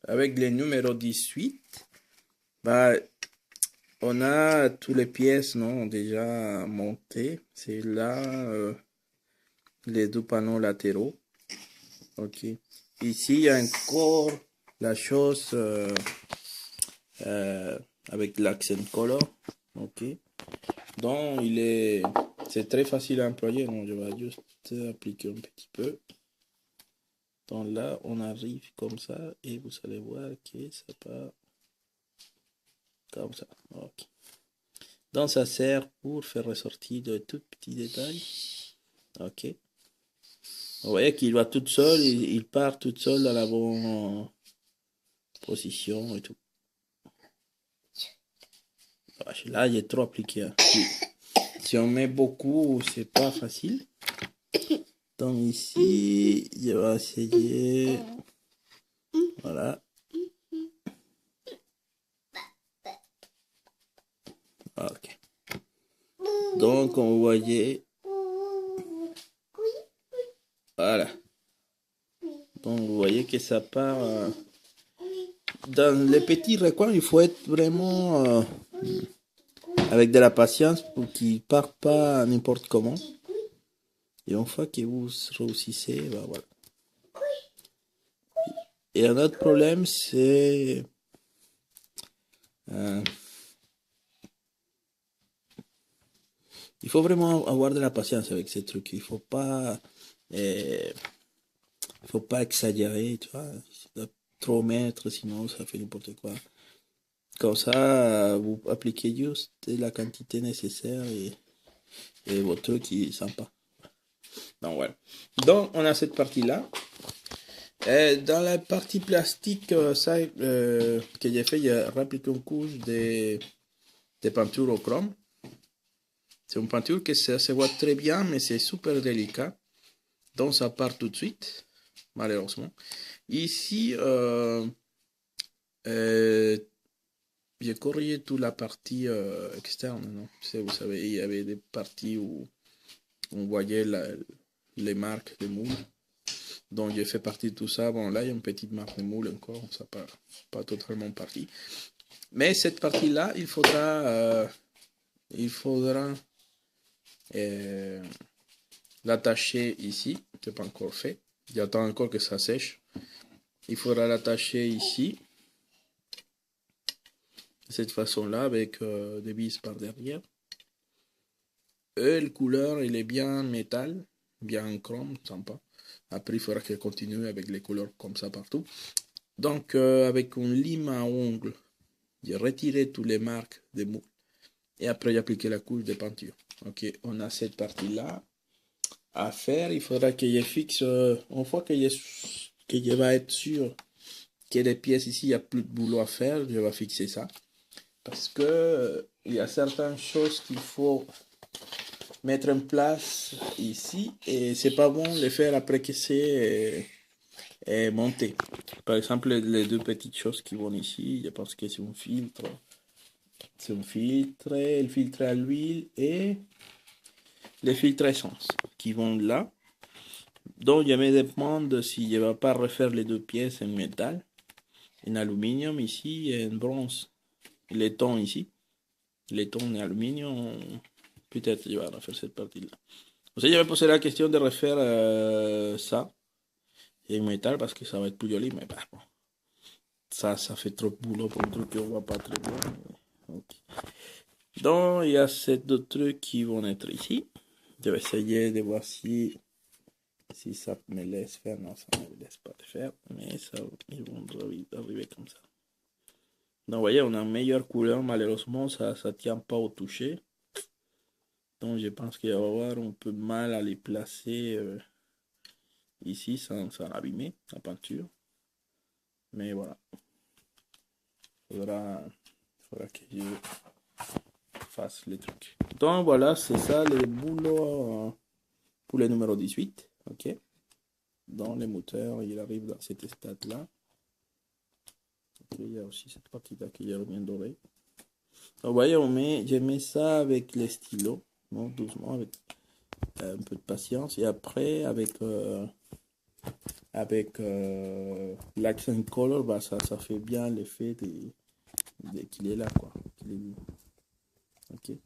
avec le numéro 18, bah, on a toutes les pièces non, déjà montées. C'est là les deux panneaux latéraux. Ok. Ici, il y a encore la chose euh, avec l'accent color. Ok. Donc, c'est très facile à employer. Donc, je vais juste appliquer un petit peu. Donc là, on arrive comme ça et vous allez voir que ça part comme ça. Ok. Donc, ça sert pour faire ressortir de tout petits détails. Ok. Vous voyez qu'il va tout seul, il part tout seul dans la bonne position et tout. Là, il est trop appliqué. Hein. Si on met beaucoup, c'est pas facile. Donc ici, je vais essayer. Voilà. Ok. Donc, on voyait. Voilà. Donc, vous voyez que ça part. Dans les petits recoins, il faut être vraiment avec de la patience pour qu'il ne parte pas n'importe comment. Et une fois que vous réussissez, ben voilà. Et un autre problème, c'est il faut vraiment avoir de la patience avec ces trucs. Il faut pas exagérer, tu vois. Trop mettre, sinon ça fait n'importe quoi. Comme ça, vous appliquez juste la quantité nécessaire et votre truc il est sympa. Donc voilà. Donc on a cette partie-là. Dans la partie plastique, que j'ai fait, il y a appliqué une couche de peinture au chrome. C'est une peinture que ça se voit très bien, mais c'est super délicat. Donc ça part tout de suite, malheureusement. Ici, j'ai corrigé toute la partie externe. Non? Vous savez, il y avait des parties où on voyait les marques de moule. Donc j'ai fait partie de tout ça. Bon, là, il y a une petite marque de moule encore. Ça n'a pas totalement parti. Mais cette partie-là, il faudra l'attacher ici. Ce n'est pas encore fait. J'attends encore que ça sèche. Il faudra l'attacher ici. De cette façon-là, avec des vis par derrière. Et le couleur, il est bien métal, bien chrome, sympa. Après, il faudra qu'elle continue avec les couleurs comme ça partout. Donc, avec une lime à ongles, j'ai retiré toutes les marques des moules. Et après, j'ai appliqué la couche de peinture. Ok, on a cette partie-là à faire. Il faudra que je fixe, une fois que je vais être sûr que les pièces ici, il n'y a plus de boulot à faire, je vais fixer ça. Parce que il y a certaines choses qu'il faut mettre en place ici et c'est pas bon de le faire après que c'est monté. Par exemple, les deux petites choses qui vont ici, je pense que c'est un filtre. C'est un filtre, le filtre à l'huile et les filtres essence qui vont là. Donc je me demande si je ne vais pas refaire les deux pièces en métal, en aluminium ici et en bronze. Les tons ici, les tons en aluminium, peut-être je vais refaire cette partie-là. Vous savez, je vais poser la question de refaire ça en métal parce que ça va être plus joli, mais bah, bon, ça fait trop de boulot pour un truc qu'on voit pas très bien. Okay. Donc, il y a ces deux trucs qui vont être ici. Je vais essayer de voir si ça me laisse faire. Non, ça ne me laisse pas le faire, mais ça, ils vont arriver comme ça. Donc, vous voyez, on a une meilleure couleur. Malheureusement, ça ne tient pas au toucher. Donc, je pense qu'il va y avoir un peu mal à les placer ici sans abîmer la peinture. Mais voilà. Faudra que je fasse les trucs. Donc voilà, c'est ça le boulot pour le numéro 18. Ok. Dans les moteurs, il arrive dans cet stade-là. Okay, il y a aussi cette partie-là qui est bien dorée. Donc, vous voyez, je mets ça avec les stylos. Non, doucement, avec un peu de patience. Et après, avec avec l'accent color, bah, ça fait bien l'effet qu'il est là, quoi. Qu'il est- ok.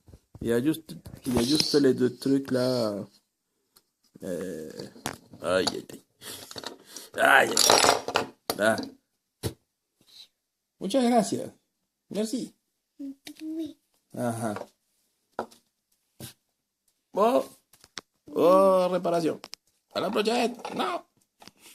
Il y a juste les deux trucs là. euh, Aïe, aïe, aïe. Aïe, aïe. Ah. Muchas gracias. Merci. Ajá. Bon, oh, réparation. À la prochaine. Non.